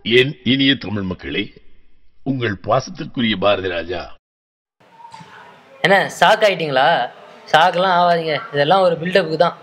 என் இனிய தமிழ் மக்களே, உங்கள் பாசத்திற்குரிய பாரதி ராஜா. என்ன ஷாக் ஆயிட்டீங்களா? ஷாக்லாம் ஆகாதீங்க, இதெல்லாம் ஒரு பில்டப்புக்கு தான்.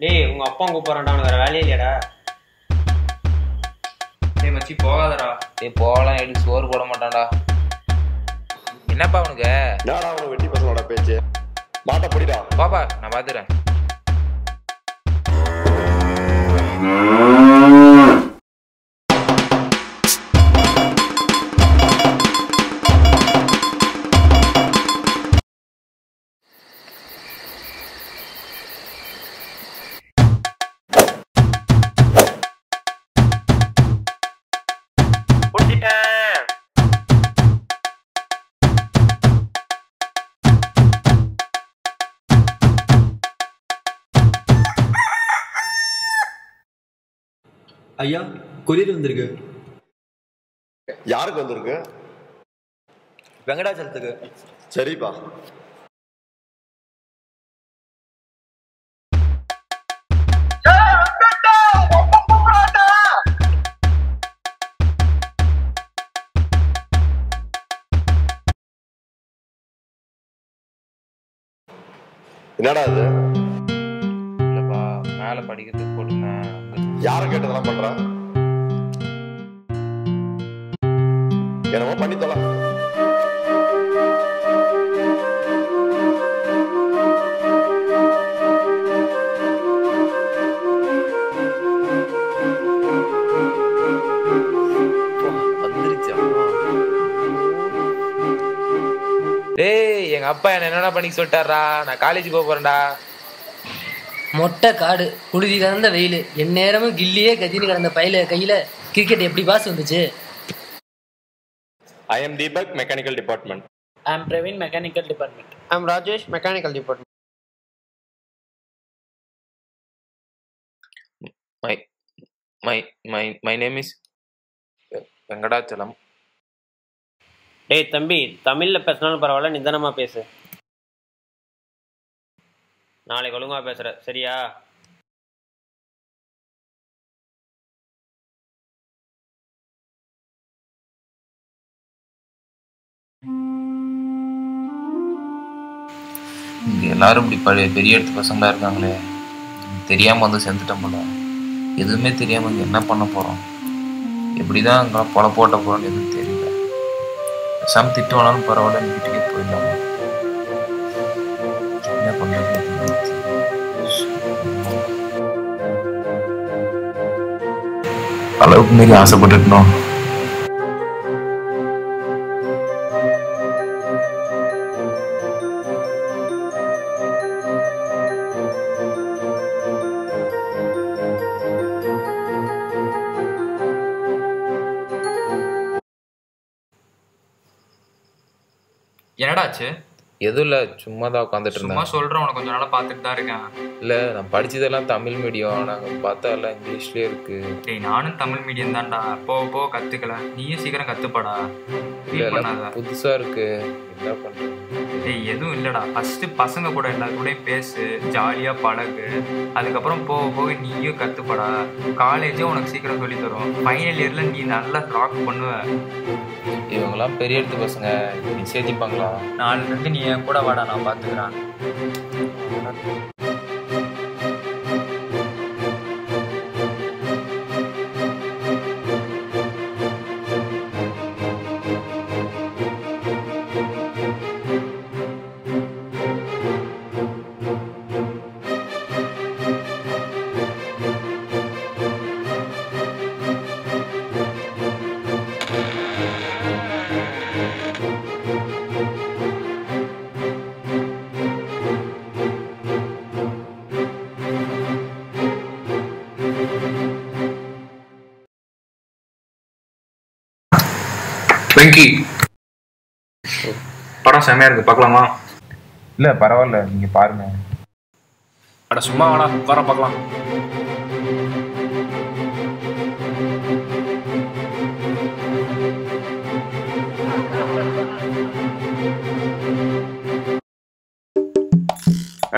டேய் உங்க அப்பா கூப்பிடுறான்டா, உனக்கு வேற வேலையே இல்லையாடா? டேய் மச்சி போகாதடா. டேய் போகலாம், எடுத்து சோறு போட மாட்டான்டா. என்னப்பா உனக்கு? என்னடா உனக்கு வெட்டி பசங்களோட பேச்சு? மாட்ட பொடிடா. பாப்பா நான் பாத்துறேன். ஐயா கொரியர் வந்திருக்கு. யாருக்கு வந்திருக்கு? வெங்கடாச்சலத்துக்கு. சரிப்பா. என்னடா அது? இல்லப்பா மேல படிக்கிறதுக்கு போட்டுங்க. யார கேட்டதெல்லாம் பண்ற? என்னமோ பண்ணி தொலை. டேய் எங்க அப்பா என்னடா பண்ணிக்க சொல்லிட்டாரா? நான் காலேஜ் போக போறேன்டா. மொட்டை காடு, புழுதி கலந்த வெயில், என் நேரமும் கில்லியே கத்தின்னு கிடந்த பையில கையில கிரிக்கெட் எப்படி பாஸ் வந்துச்சு? I am Deepak, Mechanical Department. I am Praveen, Mechanical Department. I am Rajesh, Mechanical Department. My name is Venkatachalam. டேய் தம்பி, தமிழ்ல பேசினாலும் பரவாயில்ல, நிதானமா பேசு. நாளைக்கு ஒழுங்கா பேசுற, சரியா? இங்க எல்லாரும் இப்படி பெரிய இடத்து பசங்களா இருக்காங்களே, தெரியாம வந்து சேர்ந்துட்டோம் போல. எதுவுமே தெரியாம இங்க என்ன பண்ண போறோம், எப்படிதான் அங்கே பொல போட்ட போறோம்னு எதுவும் தெரியல. சம் திட்டு வேணாலும் பரவாயில்ல, வீட்டுக்கே போயிடலாமா? என்ன பண்ணுறது? அளவுக்கு மீறி ஆசைப்பட்டுட்டோம். என்னடாச்சு? எதுவும் இல்லை, சும்மா தான் உட்காந்துட்டு சும்மா இருந்தேன். சொல்கிறேன், உனக்கு கொஞ்சம் நாளாக பார்த்துட்டு தான் இருக்கேன். இல்லை, நான் படித்ததெல்லாம் தமிழ் மீடியம், நாங்கள் பார்த்தா எல்லாம் இங்கிலீஷ்லேயே இருக்கு. டேய், நானும் தமிழ் மீடியம் தான்டா. போக கற்றுக்கல, நீயும் சீக்கிரம் கற்றுப்படா. இல்லை, ஃபீல் பண்ணாத. புதுசாக இருக்கு, என்ன பண்ணுறது? டேய், எதுவும் இல்லைடா. ஃபஸ்ட்டு பசங்க கூட எல்லாருக்கூடையும் பேசு, ஜாலியாக பழகு. அதுக்கப்புறம் போக நீயும் கற்றுப்படா. காலேஜே உனக்கு சீக்கிரம் சொல்லித்தரும். ஃபைனல் இயரில் நீ நல்லா ராக் பண்ணுவ. இவங்கெல்லாம் பெரிய எடுத்து பசங்க, நீ சேர்த்திப்பாங்களா? நாலுலேருந்து நீ என் கூட வாடா, நான் பார்த்துக்கிறேன். வெங்கி, படம் செம்மையா இருக்கு, பார்க்கலாமா? இல்லை பரவாயில்ல, நீங்கள் பாருங்க. அட சும்மா வாடா, வர பார்க்கலாம்.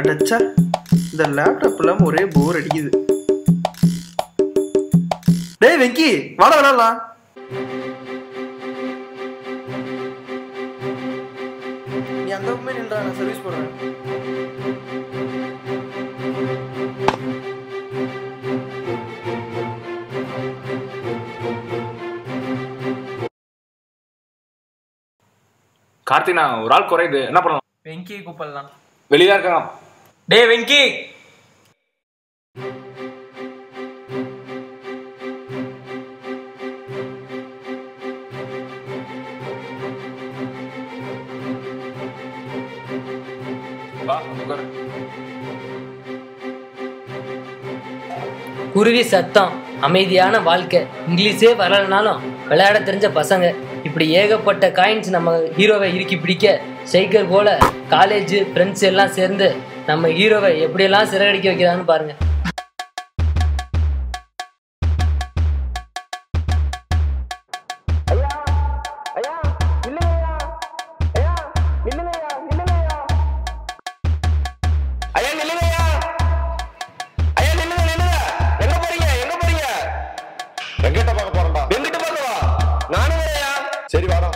அடச்சா, இந்த லேப்டாப்ல ஒரே போர் அடிக்குது. டேய் வெங்கி, வாடா விளையாடலாம். நீ அந்த பக்கமே நின்றா, நான் சர்வீஸ் போடுறேன். கார்த்தினா, ஒரு ஆள் குறையுது, என்ன பண்ணலாம்? வெங்கி கூப்பிடலாம். வெளியே இருக்காங்க. டேய் வெங்கி, வா உட்காரு. குருவி சத்தம், அமைதியான வாழ்க்கை, இங்கிலீஷே வரலனாலும் விளையாட தெரிஞ்ச பசங்க, இப்படி ஏகப்பட்ட காயின்ஸ் நம்ம ஹீரோவை இறுக்கி பிடிக்க ஸ்ட்ரைக்கர் போல காலேஜ் ஃப்ரெண்ட்ஸ் எல்லாம் சேர்ந்து நம்ம ஹீரோவை எப்படியெல்லாம் சிறகடிக்க வைக்கிறான்னு பாருங்க. வெங்கட்ட பார்க்க போறேன்டா. வெங்கட்ட பார்க்க வா. நானும் வரேயா. சரி வாடா.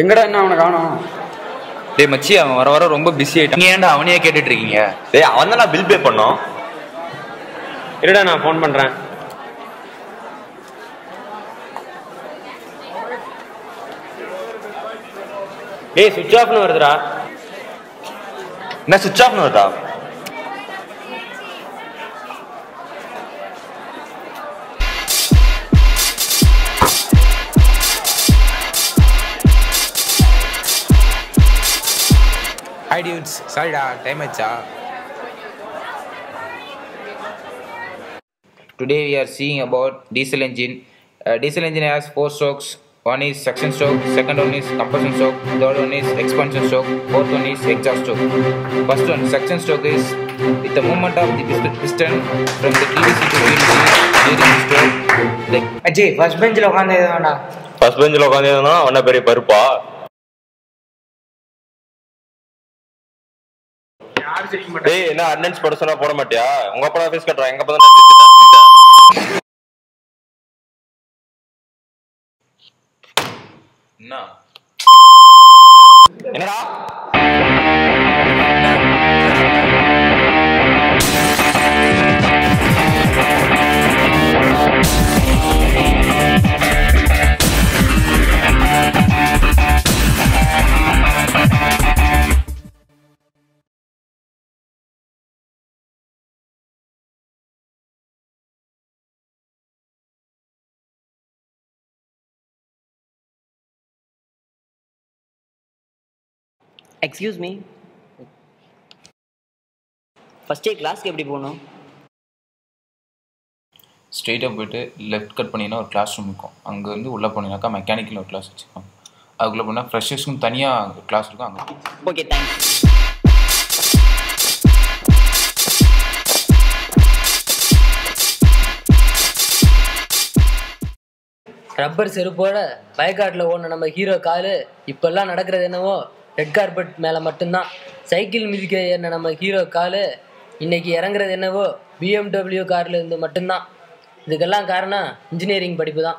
எங்கடா என்ன அவனை காணோம்? டேய் மச்சி, அவன் வர வர ரொம்ப பிஸி ஆயிட்டான். நீங்க ஏன்டா அவனையே கேட்டுட்டு இருக்கீங்க? டேய், அவன் தான் பில் பே பண்ணோம். இருடா, நான் ஃபோன் பண்ணுறேன். டேய், சுவிட்ச் ஆஃப்னு வருதுடா. என்ன சுவிட்ச் ஆஃப்னு வருதா? Hi dudes, sorry da, time ஆச்சா? Today we are seeing about diesel engine. Diesel engine has 4 strokes. One is suction stroke, second one is compression stroke, third one is expansion stroke, fourth one is exhaust stroke. First one, suction stroke, is with the movement of the piston from the PVC to PVC during the stroke. Ajay, first பெஞ்சில் உட்காந்து எழுதுவானா? First பெஞ்சில் உட்காந்து அவன பெரிய பருப்பா? டேய், என்ன attendance போட சொன்னா போட மாட்டியா? உங்க அப்பா தான் ஃபீஸ் கட்டுறான், எங்க அப்பா தான். என்னடா? எக்ஸ்கியூஸ் மீ, ஃபஸ்ட்டே கிளாஸ்க்கு எப்படி போகணும்? ஸ்ட்ரெயிட்டாக போயிட்டு லெஃப்ட் கட் பண்ணிங்கன்னா ஒரு கிளாஸ் ரூம் இருக்கும். அங்கேருந்து உள்ளே போனீங்கன்னாக்கா மெக்கானிக்கல் ஒரு கிளாஸ் வச்சுருக்கோம். அதுக்குள்ளே போனால் ஃப்ரெஷர்ஸ்க்கும் தனியாக கிளாஸ் இருக்கும். அங்கே ஓகே, தேங்க்ஸ். ரப்பர் செருப்போட வயக்காட்டில் ஓடின நம்ம ஹீரோ காலு இப்போல்லாம் நடக்கிறது என்னவோ ரெட் கார்பெட் மேலே மட்டும்தான். சைக்கிள் மிதிக்க ஏறின நம்ம ஹீரோ காலு இன்னைக்கு இறங்குறது என்னவோ BMW கார்ல இருந்து மட்டும்தான். இதுக்கெல்லாம் காரணம் இன்ஜினியரிங் படிப்பு தான்.